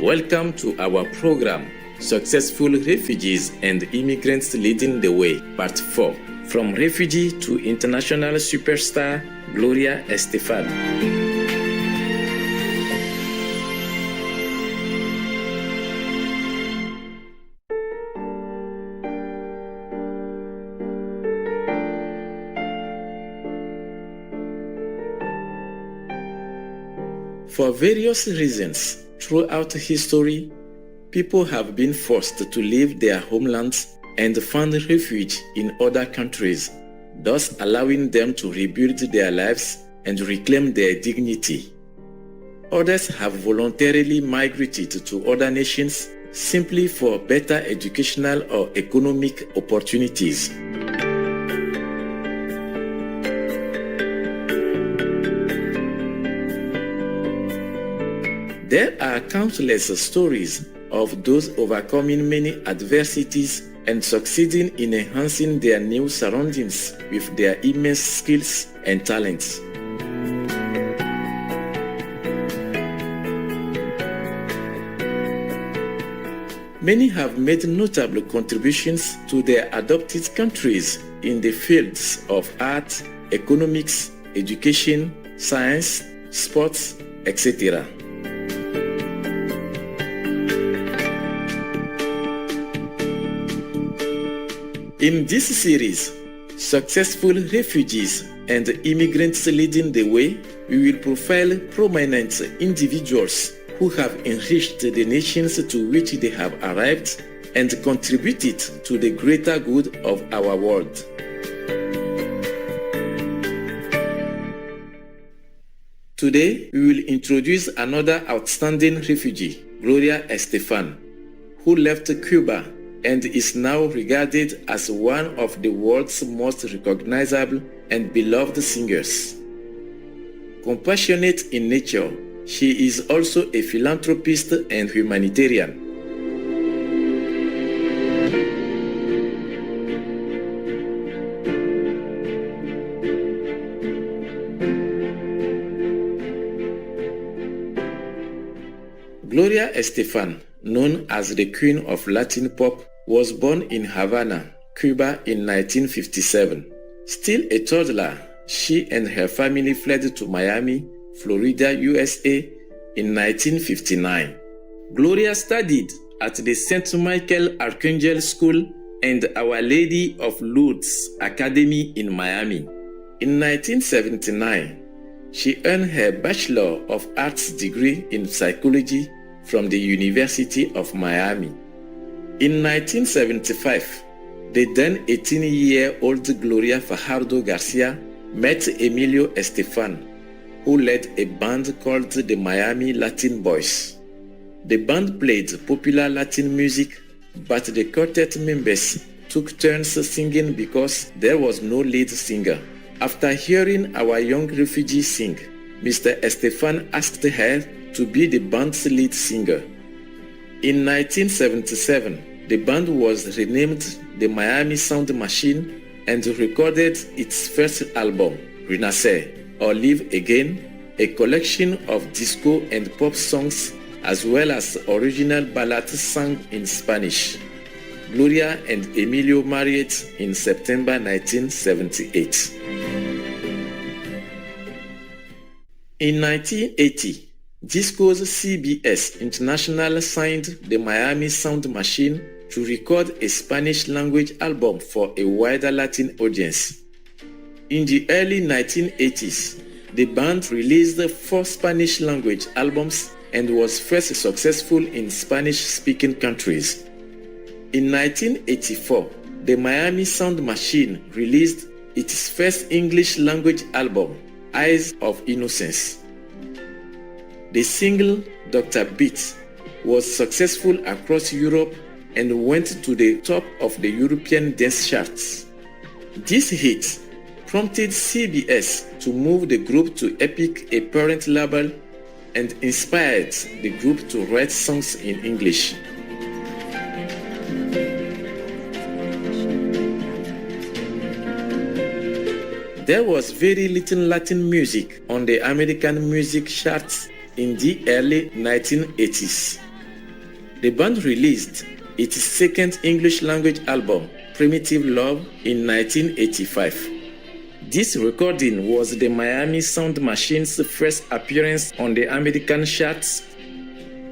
Welcome to our program, Successful Refugees and Immigrants Leading the Way, Part 4. From Refugee to International Superstar, Gloria Estefan. For various reasons, throughout history, people have been forced to leave their homelands and find refuge in other countries, thus allowing them to rebuild their lives and reclaim their dignity. Others have voluntarily migrated to other nations simply for better educational or economic opportunities. There are countless stories of those overcoming many adversities and succeeding in enhancing their new surroundings with their immense skills and talents. Many have made notable contributions to their adopted countries in the fields of art, economics, education, science, sports, etc. In this series, Successful Refugees and Immigrants Leading the Way, we will profile prominent individuals who have enriched the nations to which they have arrived and contributed to the greater good of our world. Today, we will introduce another outstanding refugee, Gloria Estefan, who left Cuba and is now regarded as one of the world's most recognizable and beloved singers. Compassionate in nature, she is also a philanthropist and humanitarian. Gloria Estefan, known as the Queen of Latin Pop, was born in Havana, Cuba in 1957. Still a toddler, she and her family fled to Miami, Florida, USA in 1959. Gloria studied at the St. Michael Archangel School and Our Lady of Lourdes Academy in Miami. In 1979, she earned her Bachelor of Arts degree in psychology from the University of Miami. In 1975, the then 18-year-old Gloria Fajardo Garcia met Emilio Estefan, who led a band called the Miami Latin Boys. The band played popular Latin music, but the quartet members took turns singing because there was no lead singer. After hearing our young refugee sing, Mr. Estefan asked her to be the band's lead singer. In 1977, the band was renamed the Miami Sound Machine and recorded its first album, Renacer, or Live Again, a collection of disco and pop songs as well as original ballads sung in Spanish. Gloria and Emilio married in September 1978. In 1980, Disco's CBS International signed the Miami Sound Machine to record a Spanish-language album for a wider Latin audience. In the early 1980s, the band released 4 Spanish-language albums and was first successful in Spanish-speaking countries. In 1984, the Miami Sound Machine released its first English-language album, Eyes of Innocence. The single, Dr. Beat, was successful across Europe and went to the top of the European dance charts. This hit prompted CBS to move the group to Epic, a parent label, and inspired the group to write songs in English. There was very little Latin music on the American music charts in the early 1980s. The band released its second English-language album, Primitive Love, in 1985. This recording was the Miami Sound Machine's first appearance on the American charts.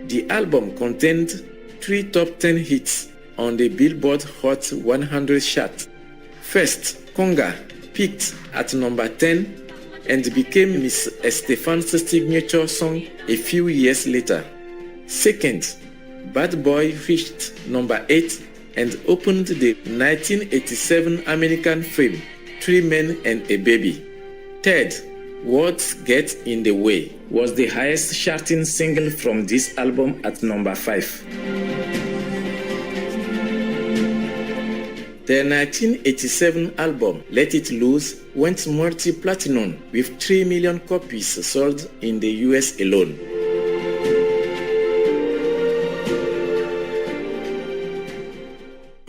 The album contained 3 top 10 hits on the Billboard Hot 100 chart. First, Conga peaked at number 10 and became Miss Estefan's signature song a few years later. Second, Bad Boy reached number 8 and opened the 1987 American film 3 Men and a Baby. Third, Words Get in the Way was the highest charting single from this album at number 5. The 1987 album Let It Loose went multi-platinum with 3 million copies sold in the US alone.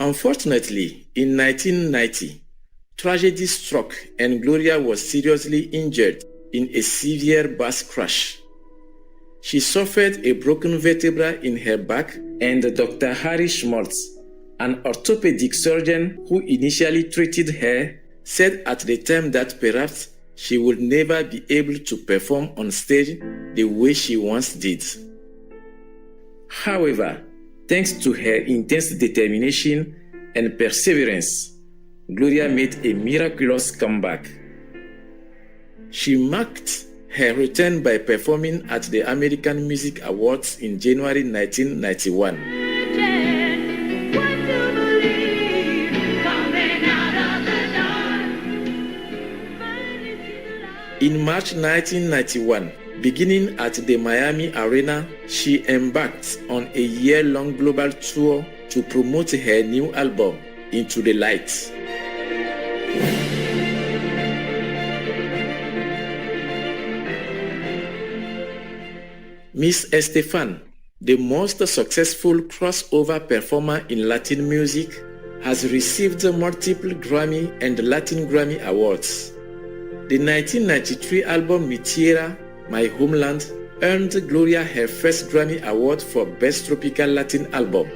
Unfortunately, in 1990, tragedy struck and Gloria was seriously injured in a severe bus crash. She suffered a broken vertebra in her back, and Dr. Harry Schmaltz, an orthopedic surgeon who initially treated her, said at the time that perhaps she would never be able to perform on stage the way she once did. However, thanks to her intense determination and perseverance, Gloria made a miraculous comeback. She marked her return by performing at the American Music Awards in January 1991. In March 1991, beginning at the Miami Arena, she embarked on a year-long global tour to promote her new album, Into the Light. Miss Estefan, the most successful crossover performer in Latin music, has received multiple Grammy and Latin Grammy awards. The 1993 album Mi Tierra, My Homeland, earned Gloria her first Grammy Award for Best Tropical Latin Album.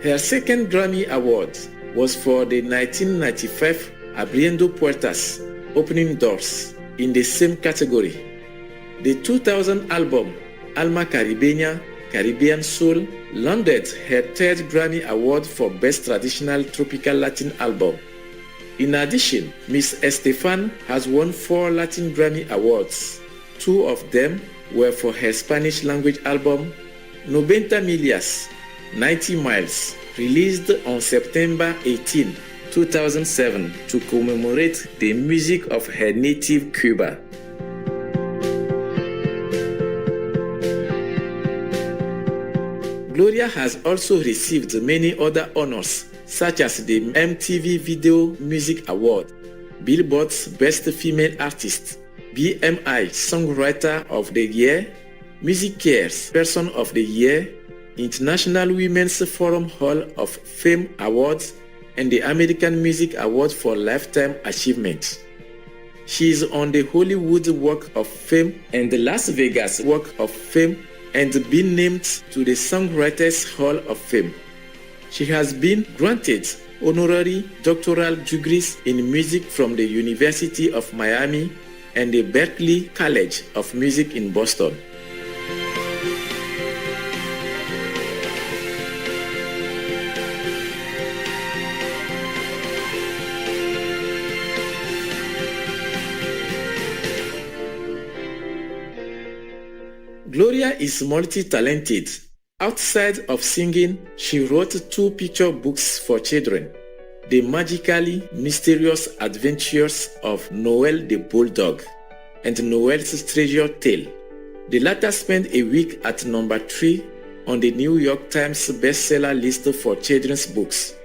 Her second Grammy Award was for the 1995 Abriendo Puertas, Opening Doors, in the same category. The 2000 album Alma Caribeña, Caribbean Soul, landed her third Grammy Award for Best Traditional Tropical Latin Album. In addition, Miss Estefan has won 4 Latin Grammy Awards. 2 of them were for her Spanish language album, 90 Millas, 90 Miles, released on September 18, 2007 to commemorate the music of her native Cuba. Gloria has also received many other honors, such as the MTV Video Music Award, Billboard's Best Female Artist, BMI Songwriter of the Year, Music Care's Person of the Year, International Women's Forum Hall of Fame Awards, and the American Music Award for Lifetime Achievement. She is on the Hollywood Walk of Fame and the Las Vegas Walk of Fame and been named to the Songwriters Hall of Fame. She has been granted honorary doctoral degrees in music from the University of Miami and the Berklee College of Music in Boston. Gloria is multi-talented. Outside of singing, she wrote 2 picture books for children, The Magically Mysterious Adventures of Noel the Bulldog and Noel's Treasure Tale. The latter spent a week at number 3 on the New York Times bestseller list for children's books.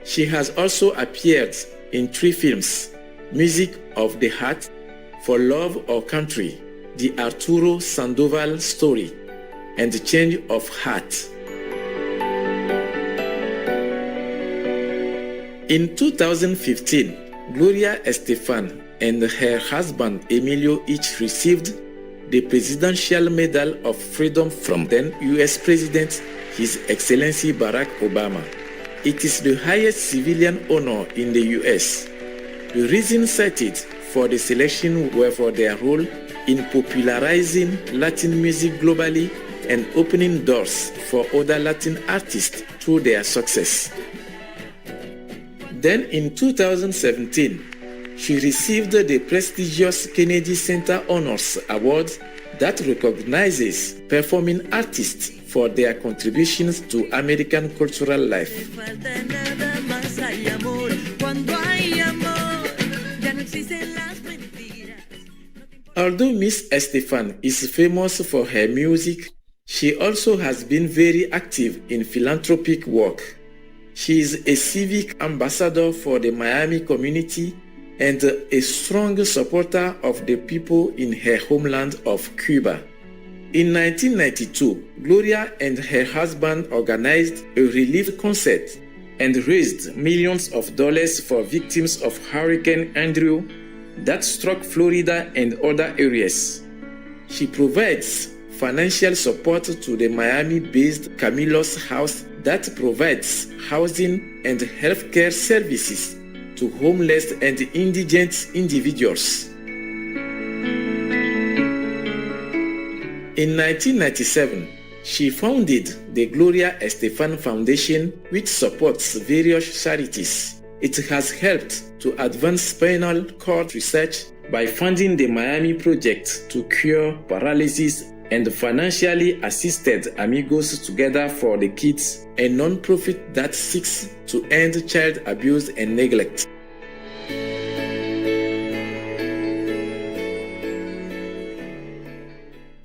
She has also appeared in 3 films, Music of the Heart, For Love or Country, The Arturo Sandoval Story, and The Change of Heart. In 2015, Gloria Estefan and her husband Emilio each received the Presidential Medal of Freedom from then U.S. President His Excellency Barack Obama. It is the highest civilian honor in the U.S. The reasons cited for the selection were for their role in popularizing Latin music globally and opening doors for other Latin artists through their success. Then in 2017, she received the prestigious Kennedy Center Honors Award that recognizes performing artists for their contributions to American cultural life. Although Miss Estefan is famous for her music, she also has been very active in philanthropic work. She is a civic ambassador for the Miami community and a strong supporter of the people in her homeland of Cuba. In 1992, Gloria and her husband organized a relief concert and raised millions of dollars for victims of Hurricane Andrew that struck Florida and other areas. She provides financial support to the Miami-based Camilo's House that provides housing and healthcare services to homeless and indigent individuals. In 1997, she founded the Gloria Estefan Foundation, which supports various charities. It has helped to advance spinal cord research by funding the Miami project to cure paralysis and financially assisted Amigos Together for the Kids, a non-profit that seeks to end child abuse and neglect.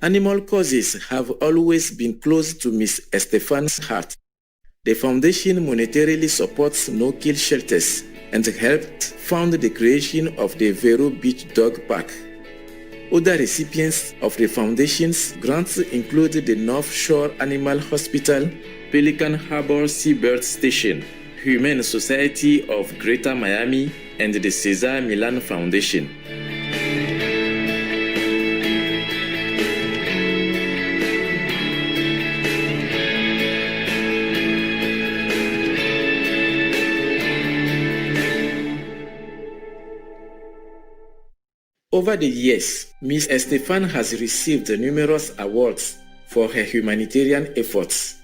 Animal causes have always been close to Miss Estefan's heart. The foundation monetarily supports no-kill shelters and helped fund the creation of the Vero Beach Dog Park. Other recipients of the foundation's grants include the North Shore Animal Hospital, Pelican Harbor Seabird Station, Humane Society of Greater Miami, and the Cesar Millan Foundation. Over the years, Ms. Estefan has received numerous awards for her humanitarian efforts.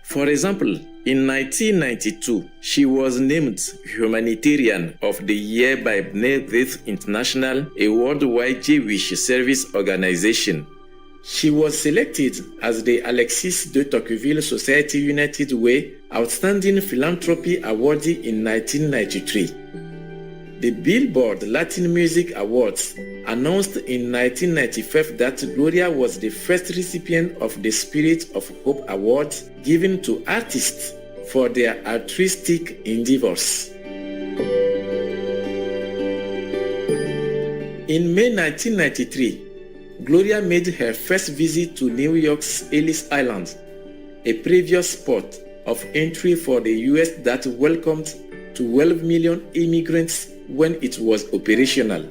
For example, in 1992, she was named Humanitarian of the Year by B'nai B'rith International, a worldwide Jewish service organization. She was selected as the Alexis de Tocqueville Society United Way Outstanding Philanthropy Awardee in 1993. The Billboard Latin Music Awards announced in 1995 that Gloria was the first recipient of the Spirit of Hope Award given to artists for their altruistic endeavors. In May 1993, Gloria made her first visit to New York's Ellis Island, a previous port of entry for the US that welcomed 12 million immigrants when it was operational.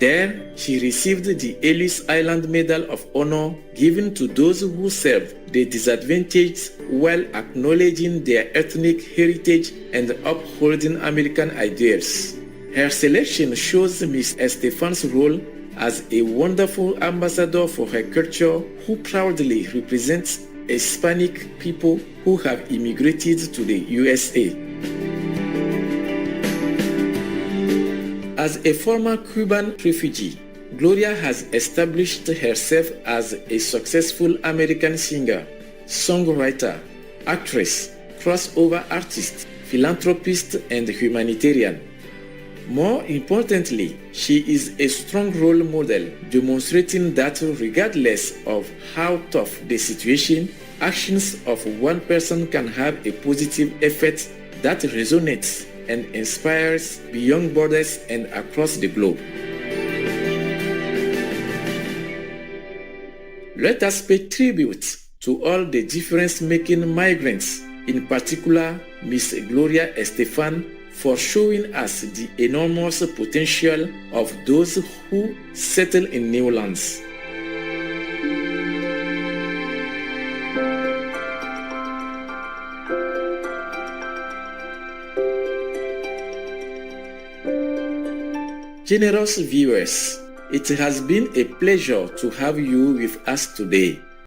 There, she received the Ellis Island Medal of Honor given to those who serve the disadvantaged while acknowledging their ethnic heritage and upholding American ideals. Her selection shows Ms. Estefan's role as a wonderful ambassador for her culture who proudly represents Hispanic people who have immigrated to the USA. As a former Cuban refugee, Gloria has established herself as a successful American singer, songwriter, actress, crossover artist, philanthropist, and humanitarian. More importantly, she is a strong role model, demonstrating that regardless of how tough the situation, actions of one person can have a positive effect that resonates and inspires beyond borders and across the globe. Let us pay tribute to all the difference-making migrants, in particular Ms. Gloria Estefan, for showing us the enormous potential of those who settle in new lands. Generous viewers, it has been a pleasure to have you with us today.